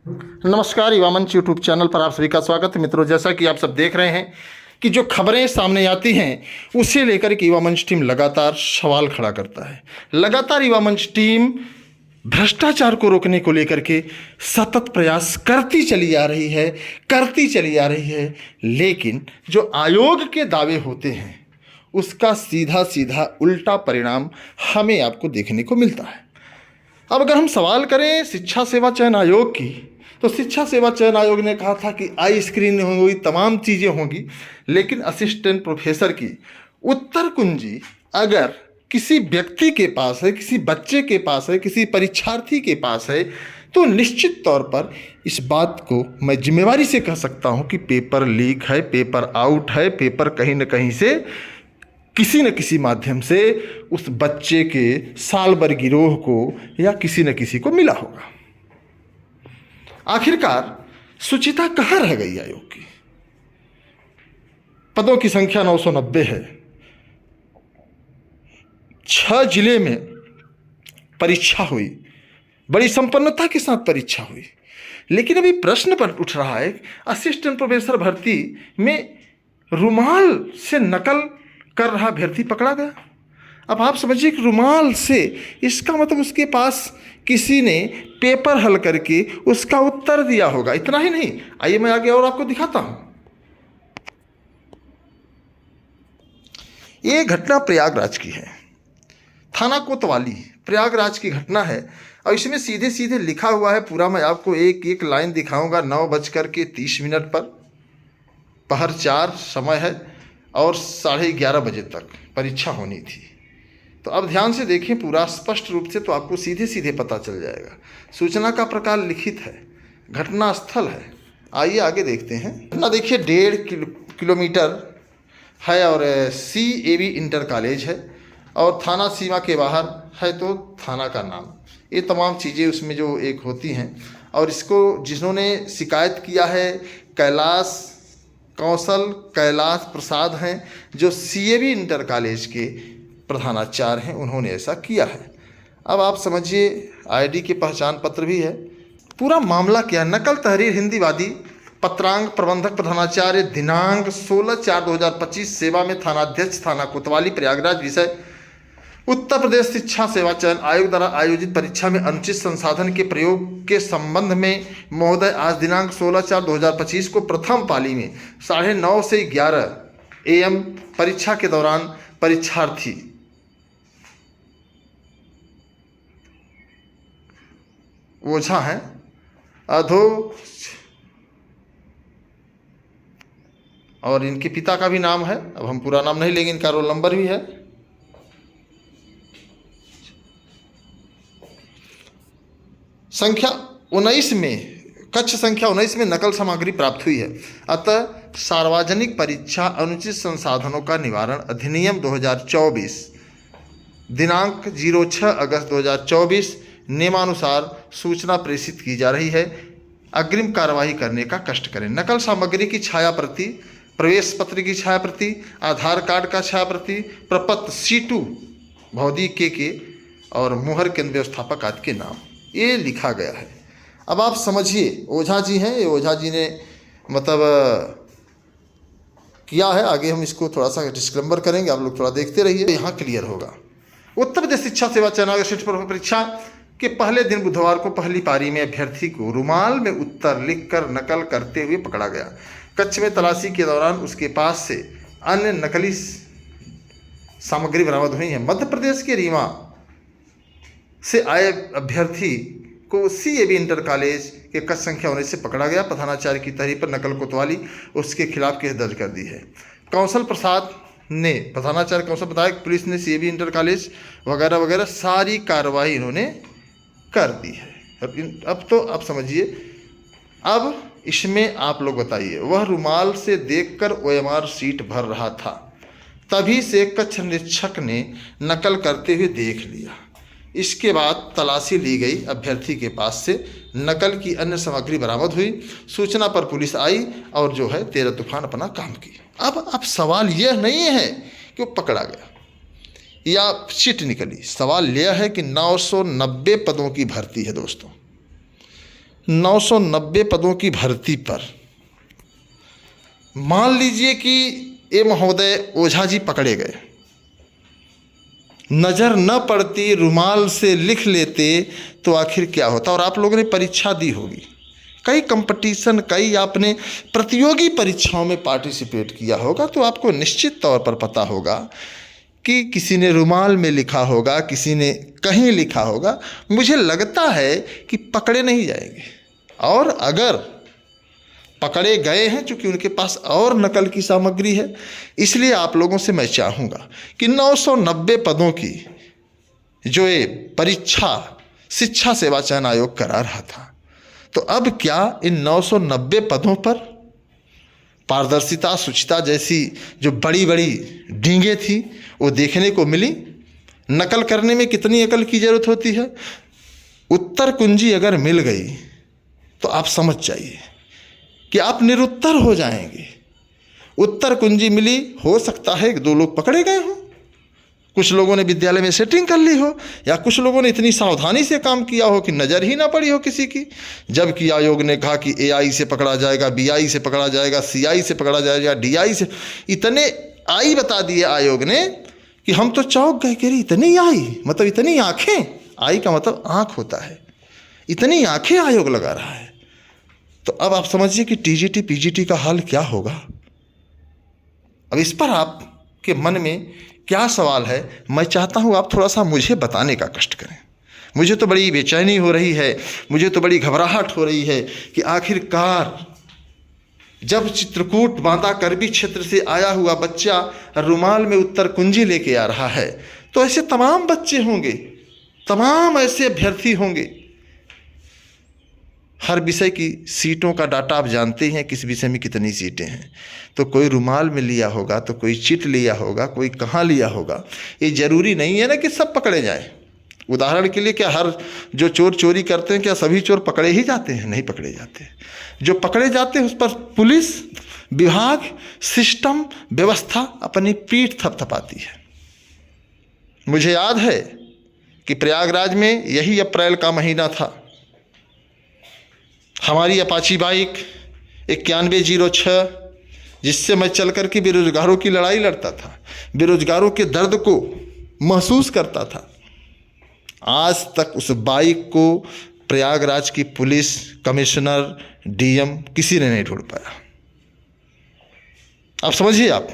नमस्कार, युवा मंच यूट्यूब चैनल पर आप सभी का स्वागत है। मित्रों, जैसा कि आप सब देख रहे हैं कि जो खबरें सामने आती हैं उसे लेकर के युवा मंच टीम लगातार सवाल खड़ा करता है। लगातार युवा मंच टीम भ्रष्टाचार को रोकने को लेकर के सतत प्रयास करती चली आ रही है, लेकिन जो आयोग के दावे होते हैं उसका सीधा सीधा उल्टा परिणाम हमें आपको देखने को मिलता है। अब अगर हम सवाल करें शिक्षा सेवा चयन आयोग की, तो शिक्षा सेवा चयन आयोग ने कहा था कि आई स्क्रीन होगी, तमाम चीज़ें होंगी, लेकिन असिस्टेंट प्रोफेसर की उत्तर कुंजी अगर किसी व्यक्ति के पास है, किसी बच्चे के पास है, किसी परीक्षार्थी के पास है, तो निश्चित तौर पर इस बात को मैं जिम्मेवारी से कह सकता हूँ कि पेपर लीक है, पेपर आउट है, पेपर कहीं न कहीं से किसी न किसी माध्यम से उस बच्चे के साल भर गिरोह को या किसी न किसी को मिला होगा। आखिरकार शुचिता कहाँ रह गई आयोग की? पदों की संख्या 990 है। 6 जिले में परीक्षा हुई, बड़ी संपन्नता के साथ परीक्षा हुई, लेकिन अभी प्रश्न पर उठ रहा है असिस्टेंट प्रोफेसर भर्ती में रुमाल से नकल कर रहा अभ्यर्थी पकड़ा गया। अब आप समझिए कि रुमाल से, इसका मतलब उसके पास किसी ने पेपर हल करके उसका उत्तर दिया होगा। इतना ही नहीं, आइए मैं आगे और आपको दिखाता हूं। ये घटना प्रयागराज की है, थाना कोतवाली प्रयागराज की घटना है, और इसमें सीधे सीधे लिखा हुआ है पूरा। मैं आपको एक एक लाइन दिखाऊंगा। 9:30 पर पहर 4 समय है और 11:30 बजे तक परीक्षा होनी थी। तो अब ध्यान से देखें पूरा स्पष्ट रूप से, तो आपको सीधे सीधे पता चल जाएगा। सूचना का प्रकार लिखित है, घटना स्थल है। आइए आगे देखते हैं। घटना देखिए 1.5 किलोमीटर है और CAV इंटर कॉलेज है और थाना सीमा के बाहर है, तो थाना का नाम, ये तमाम चीज़ें उसमें जो एक होती हैं। और इसको जिन्होंने शिकायत किया है कौशल कैलाश प्रसाद हैं, जो CAV इंटर कॉलेज के प्रधानाचार्य हैं, उन्होंने ऐसा किया है। अब आप समझिए ID के पहचान पत्र भी है। पूरा मामला क्या है? नकल तहरीर हिंदीवादी पत्रांग प्रबंधक प्रधानाचार्य दिनांक 16/4/2025 सेवा में थानाध्यक्ष थाना कोतवाली प्रयागराज। विषय उत्तर प्रदेश शिक्षा सेवा चयन आयोग द्वारा आयोजित परीक्षा में अनुचित संसाधन के प्रयोग के संबंध में महोदय आज दिनांक 16/4/2025 को प्रथम पाली में 9:30 से 11 AM परीक्षा के दौरान परीक्षार्थी ओझा हैं अधो, और इनके पिता का भी नाम है। अब हम पूरा नाम नहीं लेंगे, इनका रोल नंबर भी है। संख्या 19 में, कक्ष संख्या 19 में नकल सामग्री प्राप्त हुई है। अतः सार्वजनिक परीक्षा अनुचित संसाधनों का निवारण अधिनियम 2024 दिनांक 06 अगस्त 2024 नियमानुसार सूचना प्रेषित की जा रही है। अग्रिम कार्यवाही करने का कष्ट करें। नकल सामग्री की छाया प्रति, प्रवेश पत्र की छाया प्रति, आधार कार्ड का छाया प्रति, प्रपत्र C2 भौतिक के और मुहर केंद्र व्यवस्थापक आदि के नाम, ये लिखा गया है। अब आप समझिए ओझा जी हैं, ये ओझा जी ने मतलब किया है। आगे हम इसको थोड़ा सा डिस्क्लेमर करेंगे, आप लोग थोड़ा देखते रहिए, यहाँ क्लियर होगा। उत्तर प्रदेश शिक्षा सेवा चयन आयोग परीक्षा के पहले दिन बुधवार को पहली पारी में अभ्यर्थी को रुमाल में उत्तर लिखकर नकल करते हुए पकड़ा गया। कक्ष में तलाशी के दौरान उसके पास से अन्य नकली सामग्री बरामद हुई है। मध्य प्रदेश के रीवा से आए अभ्यर्थी को CAV इंटर कॉलेज के कक्ष संख्या 19 से पकड़ा गया। प्रधानाचार्य की तहरीर पर नकल कोतवाली उसके खिलाफ केस दर्ज कर दी है। कौशल प्रसाद ने, प्रधानाचार्य कौशल बताया कि पुलिस ने CAV इंटर कॉलेज वगैरह वगैरह सारी कार्रवाई इन्होंने कर दी है। अब तो आप समझिए, अब इसमें आप लोग बताइए, वह रुमाल से देखकर OMR सीट भर रहा था, तभी से कक्ष निरीक्षक ने नकल करते हुए देख लिया। इसके बाद तलाशी ली गई, अभ्यर्थी के पास से नकल की अन्य सामग्री बरामद हुई। सूचना पर पुलिस आई और जो है 13 तूफान अपना काम की। अब सवाल यह नहीं है कि वो पकड़ा गया या चिट निकली, सवाल यह है कि 990 पदों की भर्ती है दोस्तों। 990 पदों की भर्ती पर मान लीजिए कि ये महोदय ओझा जी पकड़े गए, नज़र न पड़ती, रुमाल से लिख लेते तो आखिर क्या होता। और आप लोगों ने परीक्षा दी होगी, कई कंपटीशन, कई आपने प्रतियोगी परीक्षाओं में पार्टिसिपेट किया होगा, तो आपको निश्चित तौर पर पता होगा कि किसी ने रुमाल में लिखा होगा, किसी ने कहीं लिखा होगा। मुझे लगता है कि पकड़े नहीं जाएंगे, और अगर पकड़े गए हैं, चूँकि उनके पास और नकल की सामग्री है, इसलिए आप लोगों से मैं चाहूँगा कि 990 पदों की जो ये परीक्षा शिक्षा सेवा चयन आयोग करा रहा था, तो अब क्या इन 990 पदों पर पारदर्शिता, शुचिता जैसी जो बड़ी बड़ी डींगे थी वो देखने को मिली? नकल करने में कितनी अकल की ज़रूरत होती है। उत्तर कुंजी अगर मिल गई तो आप समझ जाइए कि आप निरुत्तर हो जाएंगे। उत्तर कुंजी मिली, हो सकता है 1-2 लोग पकड़े गए हों, कुछ लोगों ने विद्यालय में सेटिंग कर ली हो, या कुछ लोगों ने इतनी सावधानी से काम किया हो कि नज़र ही ना पड़ी हो किसी की। जबकि आयोग ने कहा कि AI से पकड़ा जाएगा, BI से पकड़ा जाएगा, CI से पकड़ा जाएगा, DI से, इतने आई बता दिए आयोग ने कि हम तो चौंक गए कि इतनी आई, मतलब इतनी आँखें। आई का मतलब आँख होता है, इतनी आँखें आयोग लगा रहा है। तो अब आप समझिए कि TGT PGT का हाल क्या होगा। अब इस पर आपके मन में क्या सवाल है, मैं चाहता हूँ आप थोड़ा सा मुझे बताने का कष्ट करें। मुझे तो बड़ी बेचैनी हो रही है, मुझे तो बड़ी घबराहट हो रही है कि आखिरकार जब चित्रकूट बांदा करबी क्षेत्र से आया हुआ बच्चा रुमाल में उत्तर कुंजी लेके आ रहा है, तो ऐसे तमाम बच्चे होंगे, तमाम ऐसे अभ्यर्थी होंगे। हर विषय की सीटों का डाटा आप जानते हैं, किस विषय में कितनी सीटें हैं। तो कोई रुमाल में लिया होगा, तो कोई चिट लिया होगा, कोई कहाँ लिया होगा। ये जरूरी नहीं है ना कि सब पकड़े जाएं। उदाहरण के लिए, क्या हर जो चोर चोरी करते हैं, क्या सभी चोर पकड़े ही जाते हैं? नहीं पकड़े जाते। जो पकड़े जाते हैं उस पर पुलिस विभाग, सिस्टम, व्यवस्था अपनी पीठ थपथपाती है। मुझे याद है कि प्रयागराज में यही अप्रैल का महीना था, हमारी अपाची बाइक 9106, जिससे मैं चल कर के बेरोजगारों की लड़ाई लड़ता था, बेरोजगारों के दर्द को महसूस करता था, आज तक उस बाइक को प्रयागराज की पुलिस, कमिश्नर, DM किसी ने नहीं ढूंढ पाया। आप समझिए, आप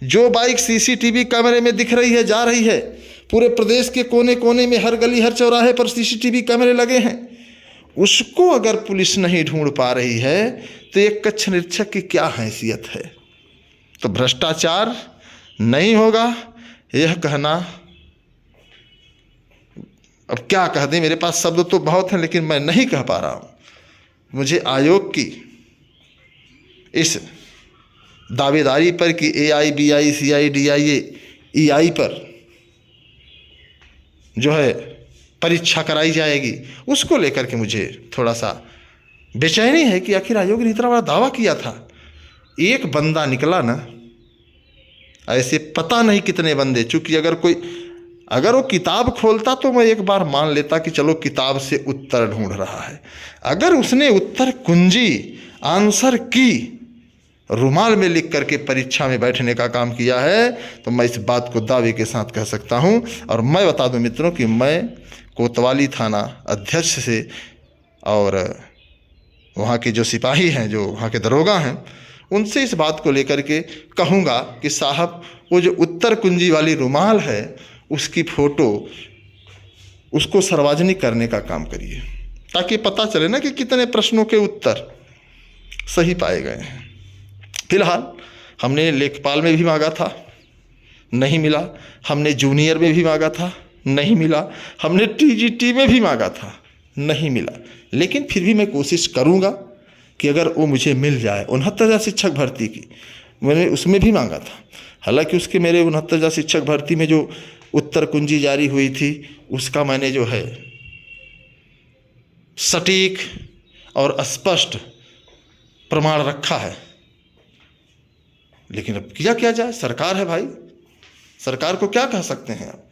जो बाइक CCTV कैमरे में दिख रही है, जा रही है, पूरे प्रदेश के कोने कोने में, हर गली हर चौराहे पर CCTV कैमरे लगे हैं, उसको अगर पुलिस नहीं ढूंढ पा रही है तो एक कक्ष निरीक्षक की क्या हैसियत है। तो भ्रष्टाचार नहीं होगा, यह कहना, अब क्या कह दें, मेरे पास शब्द तो बहुत हैं लेकिन मैं नहीं कह पा रहा हूँ। मुझे आयोग की इस दावेदारी पर कि AI BI CI DI EI पर जो है परीक्षा कराई जाएगी, उसको लेकर के मुझे थोड़ा सा बेचैनी है कि आखिर आयोग ने इतना बड़ा दावा किया था, एक बंदा निकला ना, ऐसे पता नहीं कितने बंदे। चूंकि अगर वो किताब खोलता तो मैं एक बार मान लेता कि चलो किताब से उत्तर ढूंढ रहा है। अगर उसने उत्तर कुंजी आंसर की रुमाल में लिख करके परीक्षा में बैठने का काम किया है, तो मैं इस बात को दावे के साथ कह सकता हूँ। और मैं बता दूं मित्रों कि मैं कोतवाली थाना अध्यक्ष से और वहाँ के जो सिपाही हैं, जो वहाँ के दरोगा हैं, उनसे इस बात को लेकर के कहूँगा कि साहब, वो जो उत्तर कुंजी वाली रुमाल है उसकी फ़ोटो, उसको सार्वजनिक करने का काम करिए, ताकि पता चले ना कि कितने प्रश्नों के उत्तर सही पाए गए हैं। फिलहाल हमने लेखपाल में भी मांगा था, नहीं मिला। हमने जूनियर में भी मांगा था, नहीं मिला। हमने TGT में भी मांगा था, नहीं मिला। लेकिन फिर भी मैं कोशिश करूँगा कि अगर वो मुझे मिल जाए। 69,000 शिक्षक भर्ती की मैंने उसमें भी मांगा था। हालांकि उसके मेरे 69,000 शिक्षक भर्ती में जो उत्तर कुंजी जारी हुई थी, उसका मैंने जो है सटीक और स्पष्ट प्रमाण रखा है। लेकिन अब क्या जाए, सरकार है भाई, सरकार को क्या कह सकते हैं आप।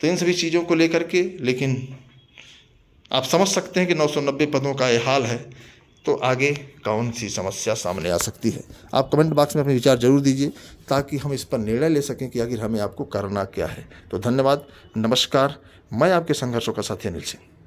तो इन सभी चीज़ों को लेकर के, लेकिन आप समझ सकते हैं कि 990 पदों का ये हाल है, तो आगे कौन सी समस्या सामने आ सकती है। आप कमेंट बॉक्स में अपने विचार जरूर दीजिए ताकि हम इस पर निर्णय ले सकें कि आखिर हमें आपको करना क्या है। तो धन्यवाद, नमस्कार। मैं आपके संघर्षों का साथी अनिल सिंह।